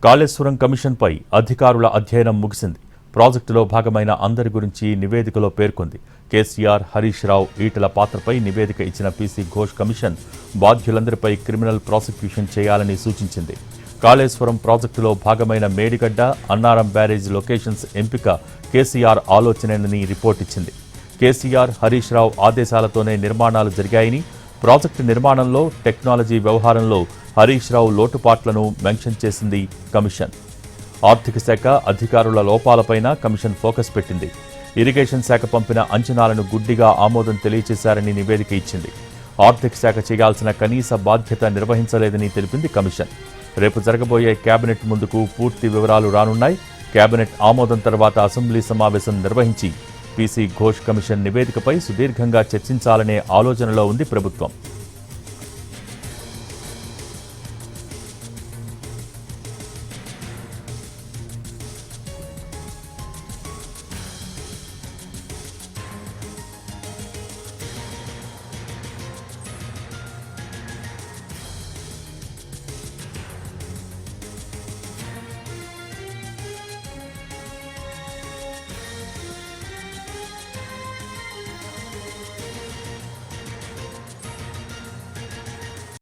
కాళేశ్వరం కమిషన్పై అధికారుల అధ్యయనం ముగిసింది. ప్రాజెక్టులో భాగమైన అందరి గురించి నివేదికలో పేర్కొంది. కేసీఆర్, హరీష్ రావు, ఈటల పాత్రపై నివేదిక ఇచ్చిన పీసీ ఘోష్ కమిషన్ బాధ్యులందరిపై క్రిమినల్ ప్రాసిక్యూషన్ చేయాలని సూచించింది. కాళేశ్వరం ప్రాజెక్టులో భాగమైన మేడిగడ్డ, అన్నారం బ్యారేజ్ లొకేషన్స్ ఎంపిక కేసీఆర్ ఆలోచనేనని రిపోర్ట్ ఇచ్చింది. కేసీఆర్, హరీష్ రావు ఆదేశాలతోనే నిర్మాణాలు జరిగాయని, ప్రాజెక్టు నిర్మాణంలో, టెక్నాలజీ వ్యవహారంలో హరీష్ రావు లోటుపాట్లను మెన్షన్ చేసింది కమిషన్. ఆర్థిక శాఖ అధికారుల లోపాలపైన కమిషన్ ఫోకస్ పెట్టింది. ఇరిగేషన్ శాఖ పంపిన అంచనాలను గుడ్డిగా ఆమోదం తెలియజేశారని నివేదిక ఇచ్చింది. ఆర్థిక శాఖ చేయాల్సిన కనీస బాధ్యత నిర్వహించలేదని తెలిపింది కమిషన్. రేపు జరగబోయే కేబినెట్ ముందుకు పూర్తి వివరాలు రానున్నాయి. కేబినెట్ ఆమోదం తర్వాత అసెంబ్లీ సమావేశం నిర్వహించి పీసీ ఘోష్ కమిషన్ నివేదికపై సుదీర్ఘంగా చర్చించాలనే ఆలోచనలో ఉంది ప్రభుత్వం.